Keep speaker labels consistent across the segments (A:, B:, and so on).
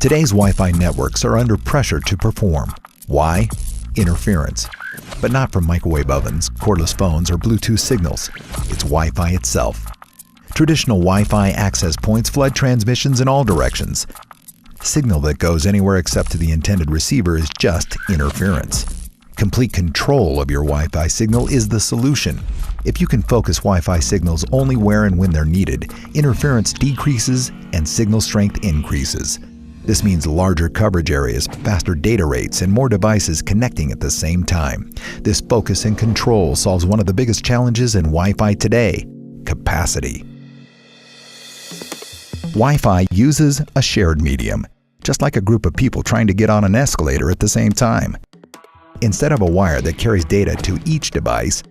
A: Today's Wi-Fi networks are under pressure to perform. Why? Interference. But not from microwave ovens, cordless phones, or Bluetooth signals. It's Wi-Fi itself. Traditional Wi-Fi access points flood transmissions in all directions. Signal that goes anywhere except to the intended receiver is just interference. Complete control of your Wi-Fi signal is the solution. If you can focus Wi-Fi signals only where and when they're needed, interference decreases and signal strength increases. This means larger coverage areas, faster data rates, and more devices connecting at the same time. This focus and control solves one of the biggest challenges in Wi-Fi today: capacity. Wi-Fi uses a shared medium, just like a group of people trying to get on an escalator at the same time. Instead of a wire that carries data to each device,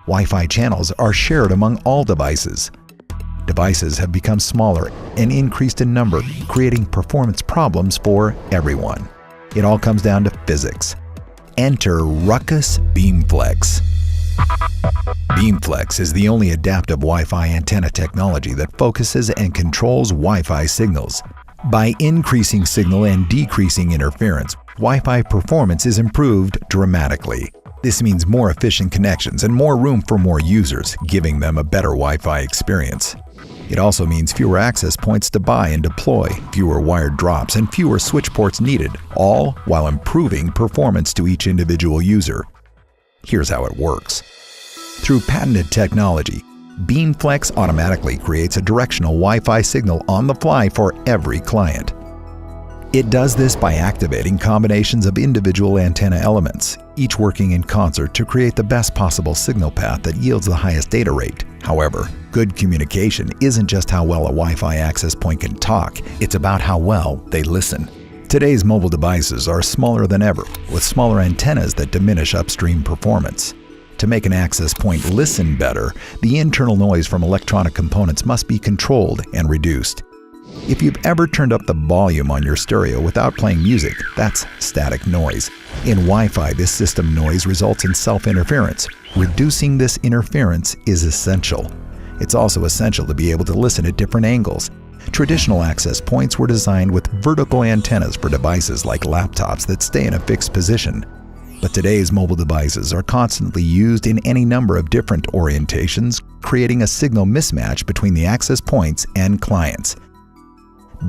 A: Wi-Fi channels are shared among all devices. Devices have become smaller and increased in number, creating performance problems for everyone. It all comes down to physics. Enter Ruckus BeamFlex. BeamFlex is the only adaptive Wi-Fi antenna technology that focuses and controls Wi-Fi signals. By increasing signal and decreasing interference, Wi-Fi performance is improved dramatically. This means more efficient connections and more room for more users, giving them a better Wi-Fi experience. It also means fewer access points to buy and deploy, fewer wired drops, and fewer switch ports needed, all while improving performance to each individual user. Here's how it works. Through patented technology, BeamFlex automatically creates a directional Wi-Fi signal on the fly for every client. It does this by activating combinations of individual antenna elements, each working in concert to create the best possible signal path that yields the highest data rate. However, good communication isn't just how well a Wi-Fi access point can talk, it's about how well they listen. Today's mobile devices are smaller than ever, with smaller antennas that diminish upstream performance. To make an access point listen better, the internal noise from electronic components must be controlled and reduced. If you've ever turned up the volume on your stereo without playing music, that's static noise. In Wi-Fi, this system noise results in self-interference. Reducing this interference is essential. It's also essential to be able to listen at different angles. Traditional access points were designed with vertical antennas for devices like laptops that stay in a fixed position. But today's mobile devices are constantly used in any number of different orientations, creating a signal mismatch between the access points and clients.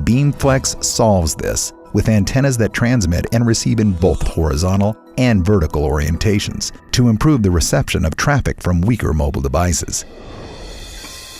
A: BeamFlex solves this with antennas that transmit and receive in both horizontal and vertical orientations to improve the reception of traffic from weaker mobile devices.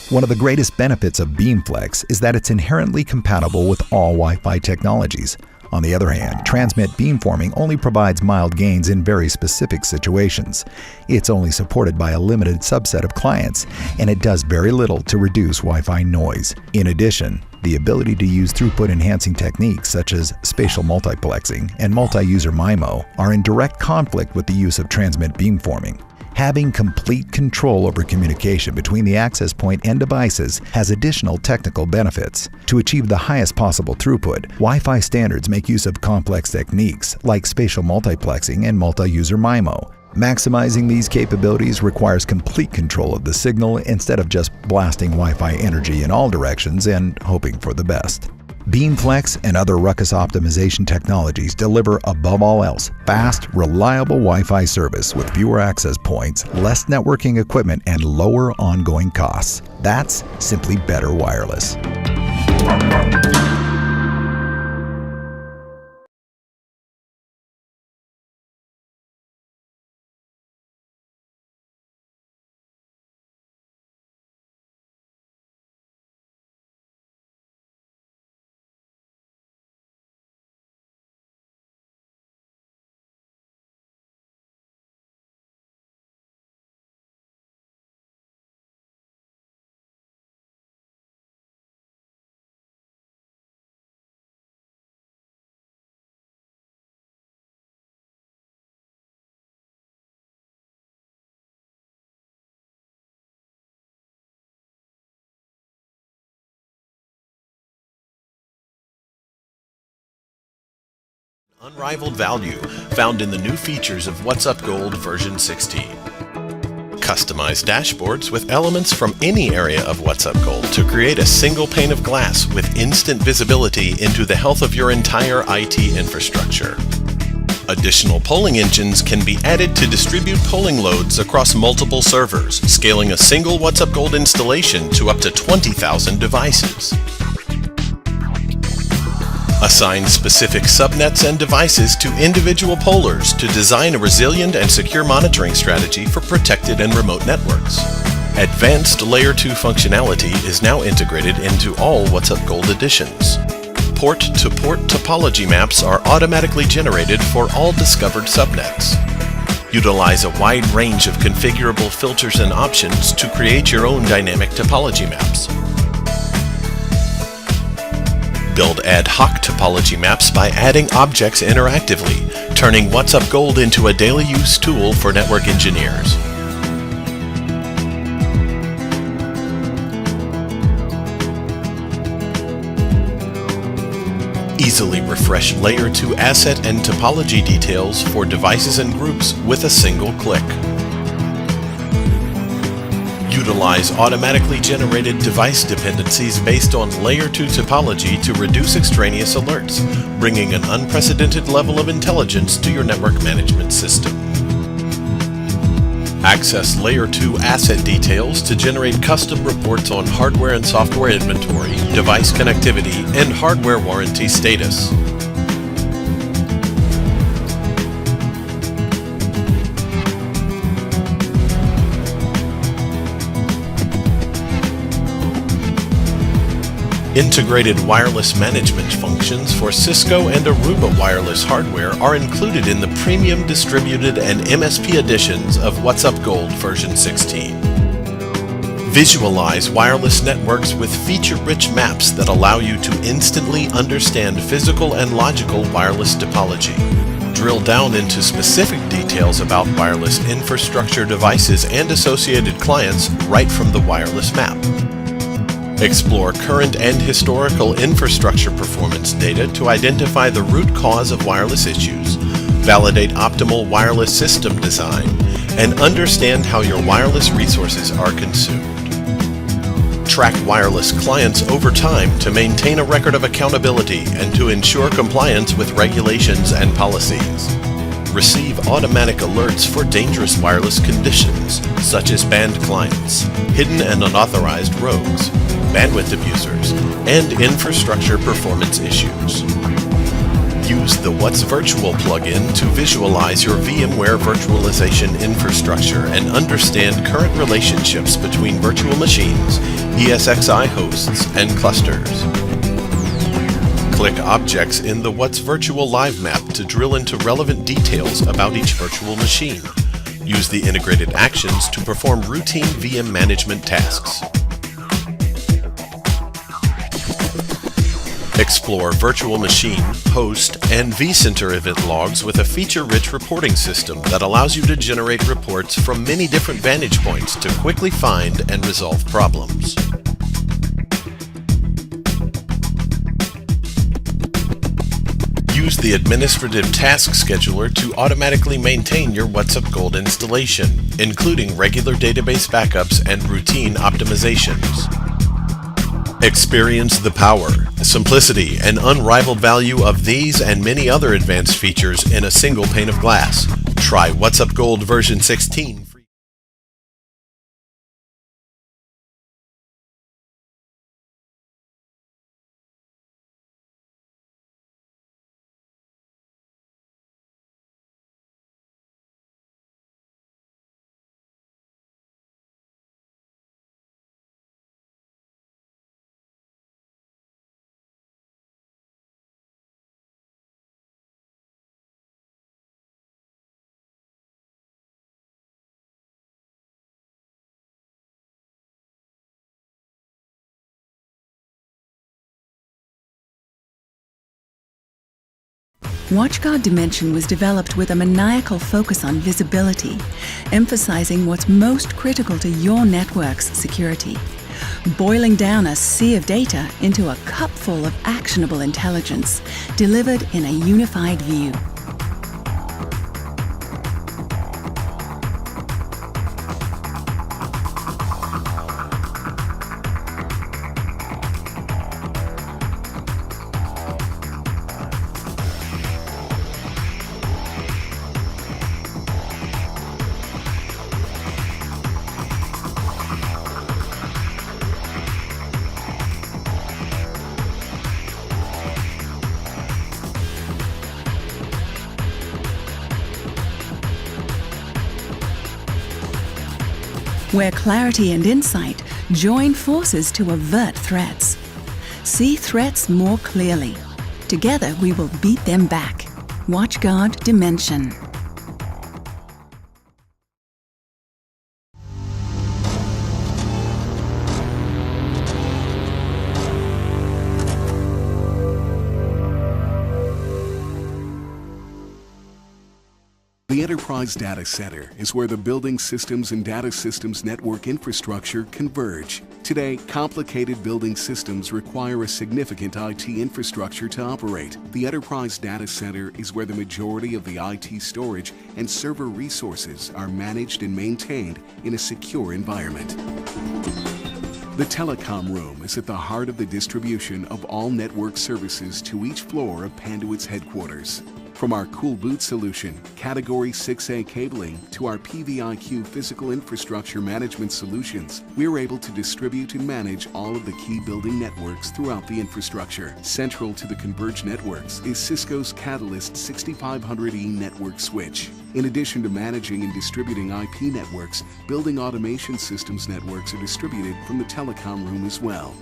A: One of the greatest benefits of BeamFlex is that it's inherently compatible with all Wi-Fi technologies. On the other hand, transmit beamforming only provides mild gains in very specific situations. It's only supported by a limited subset of clients, and it does very little to reduce Wi-Fi noise. In addition, the ability to use throughput-enhancing techniques such as spatial multiplexing and multi-user MIMO are in direct conflict with the use of transmit beamforming. Having complete control over communication between the access point and devices has additional technical benefits. To achieve the highest possible throughput, Wi-Fi standards make use of complex techniques like spatial multiplexing and multi-user MIMO. Maximizing these capabilities requires complete control of the signal instead of just blasting Wi-Fi energy in all directions and hoping for the best. BeamFlex and other ruckus optimization technologies deliver, above all else, fast, reliable Wi-Fi service with fewer access points, less networking equipment, and lower ongoing costs. That's simply better wireless.
B: Unrivaled value found in the new features of What's Up Gold version 16. Customize dashboards with elements from any area of WhatsUp Gold to create a single pane of glass with instant visibility into the health of your entire IT infrastructure. Additional polling engines can be added to distribute polling loads across multiple servers, scaling a single WhatsUp Gold installation to up to 20,000 devices. Assign specific subnets and devices to individual pollers to design a resilient and secure monitoring strategy for protected and remote networks. Advanced Layer 2 functionality is now integrated into all WhatsUp Gold editions. Port-to-port topology maps are automatically generated for all discovered subnets. Utilize a wide range of configurable filters and options to create your own dynamic topology maps. Build ad hoc topology maps by adding objects interactively, turning WhatsUp Gold into a daily use tool for network engineers. Easily refresh Layer 2 asset and topology details for devices and groups with a single click. Utilize automatically generated device dependencies based on Layer 2 topology to reduce extraneous alerts, bringing an unprecedented level of intelligence to your network management system. Access Layer 2 asset details to generate custom reports on hardware and software inventory, device connectivity, and hardware warranty status. Integrated wireless management functions for Cisco and Aruba wireless hardware are included in the premium distributed and MSP editions of WhatsUp Gold version 16. Visualize wireless networks with feature-rich maps that allow you to instantly understand physical and logical wireless topology. Drill down into specific details about wireless infrastructure devices and associated clients right from the wireless map. Explore current and historical infrastructure performance data to identify the root cause of wireless issues, validate optimal wireless system design, and understand how your wireless resources are consumed. Track wireless clients over time to maintain a record of accountability and to ensure compliance with regulations and policies. Receive automatic alerts for dangerous wireless conditions, such as banned clients, hidden and unauthorized rogues, bandwidth abusers, and infrastructure performance issues. Use the What's Virtual plugin to visualize your VMware virtualization infrastructure and understand current relationships between virtual machines, ESXi hosts, and clusters. Click objects in the What's Virtual Live map to drill into relevant details about each virtual machine. Use the integrated actions to perform routine VM management tasks. Explore virtual machine, host, and vCenter event logs with a feature-rich reporting system that allows you to generate reports from many different vantage points to quickly find and resolve problems. Use the administrative task scheduler to automatically maintain your WhatsUp Gold installation, including regular database backups and routine optimizations. Experience the power, simplicity, and unrivaled value of these and many other advanced features in a single pane of glass. Try WhatsUp Gold version 16.
C: WatchGuard Dimension was developed with a maniacal focus on visibility, emphasizing what's most critical to your network's security, boiling down a sea of data into a cupful of actionable intelligence delivered in a unified view. where clarity and insight join forces to avert threats. See threats more clearly. Together we will beat them back. WatchGuard Dimension.
D: The Enterprise Data Center is where the building systems and data systems network infrastructure converge. Today, complicated building systems require a significant IT infrastructure to operate. The Enterprise Data Center is where the majority of the IT storage and server resources are managed and maintained in a secure environment. The telecom room is at the heart of the distribution of all network services to each floor of Panduit's headquarters. From our Cool Boot solution, Category 6A cabling, to our PVIQ physical infrastructure management solutions, we are able to distribute and manage all of the key building networks throughout the infrastructure. Central to the converged networks is Cisco's Catalyst 6500E network switch. In addition to managing and distributing IP networks, building automation systems networks are distributed from the telecom room as well.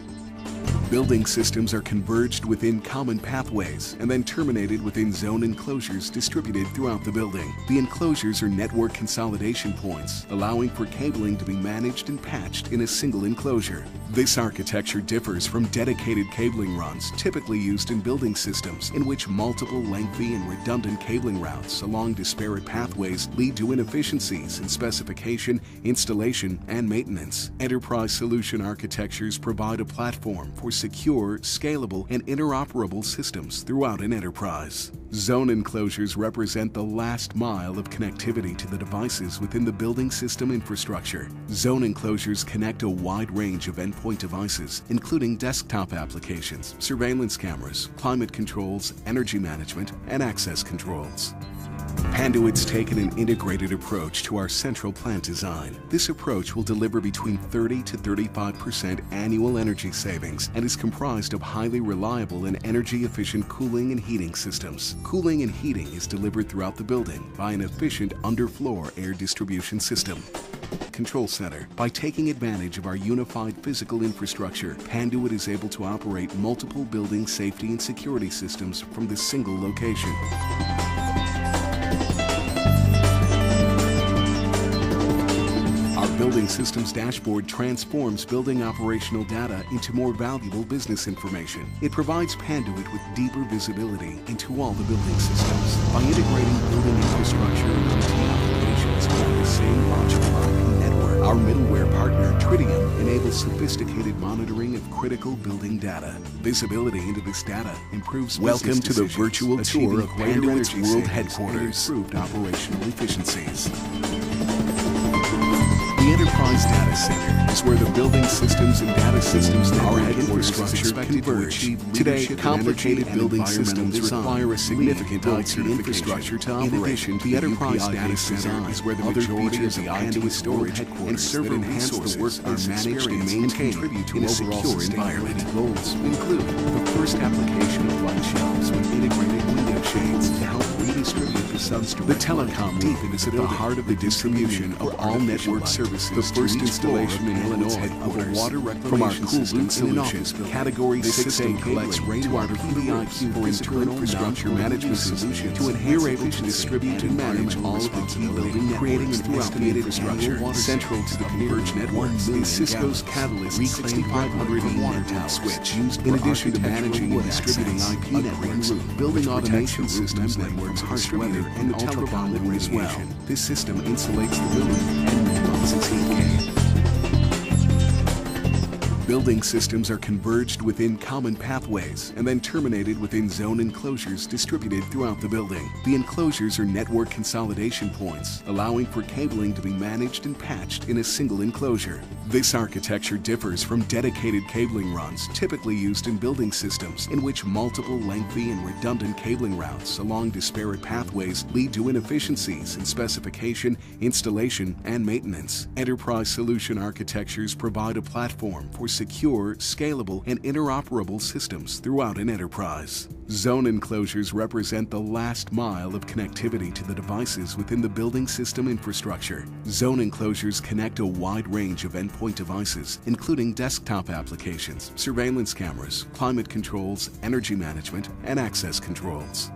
D: Building systems are converged within common pathways and then terminated within zone enclosures distributed throughout the building. The enclosures are network consolidation points, allowing for cabling to be managed and patched in a single enclosure. This architecture differs from dedicated cabling runs typically used in building systems, in which multiple lengthy and redundant cabling routes along disparate pathways lead to inefficiencies in specification, installation, and maintenance. Enterprise solution architectures provide a platform for secure, scalable, and interoperable systems throughout an enterprise. Zone enclosures represent the last mile of connectivity to the devices within the building system infrastructure. Zone enclosures connect a wide range of endpoint devices, including desktop applications, surveillance cameras, climate controls, energy management, and access controls. Panduit's taken an integrated approach to our central plant design. This approach will deliver between 30 to 35% annual energy savings and is comprised of highly reliable and energy-efficient cooling and heating systems. Cooling and heating is delivered throughout the building by an efficient underfloor air distribution system. Control Center. By taking advantage of our unified physical infrastructure, Panduit is able to operate multiple building safety and security systems from this single location. Building Systems Dashboard transforms building operational data into more valuable business information. It provides Panduit with deeper visibility into all the building systems. By integrating building infrastructure and IT applications on the same logical IP network, our middleware partner, Tritium, enables sophisticated monitoring of critical building data. Visibility into this data improves Welcome to the virtual tour of Panduit's world headquarters. Improved operational efficiencies. The Enterprise Data Center is where the building systems and data systems network infrastructure converge. Today, complicated building systems require a significant IT infrastructure to operate. In addition, the Enterprise Data Center is where the majority of the Panduit storage and server resources are managed and maintained in a secure environment. Goals include the first application of light shelves with integrated window shades to help redistribute the substrate. The telecom loop is at the heart of the distribution of all network services. The first installation in Illinois of a water reclamation system solution. Category 6A collects rainwater PVIQ for internal infrastructure management solution to enhance able to distribute and manage all of the key building creating an estimated infrastructure. Central to the converged networks is Cisco's Catalyst 6500E network switch. In addition to managing and distributing IP networks, building automation systems networks are distributed and ultraviolet radiation. This system insulates the building and minimizes heat gain. Building systems are converged within common pathways and then terminated within zone enclosures distributed throughout the building. The enclosures are network consolidation points, allowing for cabling to be managed and patched in a single enclosure. This architecture differs from dedicated cabling runs typically used in building systems, in which multiple lengthy and redundant cabling routes along disparate pathways lead to inefficiencies in specification, installation, and maintenance. Enterprise solution architectures provide a platform for secure, scalable, and interoperable systems throughout an enterprise. Zone enclosures represent the last mile of connectivity to the devices within the building system infrastructure. Zone enclosures connect a wide range of endpoint devices, including desktop applications, surveillance cameras, climate controls, energy management, and access controls.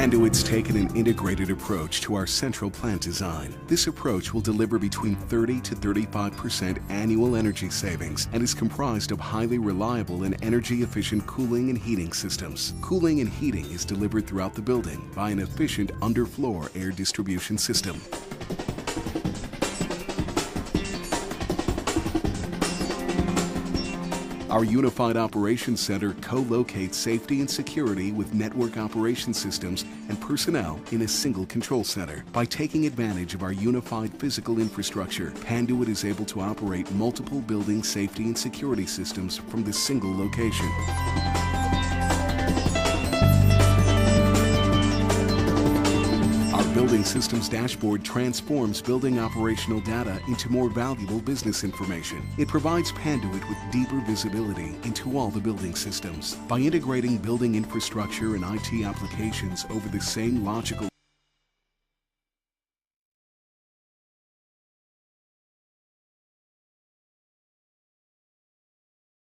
D: Panduit's taken an integrated approach to our central plant design. This approach will deliver between 30 to 35% annual energy savings and is comprised of highly reliable and energy-efficient cooling and heating systems. Cooling and heating is delivered throughout the building by an efficient underfloor air distribution system. Our Unified Operations Center co-locates safety and security with network operation systems and personnel in a single control center. By taking advantage of our unified physical infrastructure, Panduit is able to operate multiple building safety and security systems from this single location. Building Systems Dashboard transforms building operational data into more valuable business information. It provides Panduit with deeper visibility into all the building systems. By integrating building infrastructure and IT applications over the same logical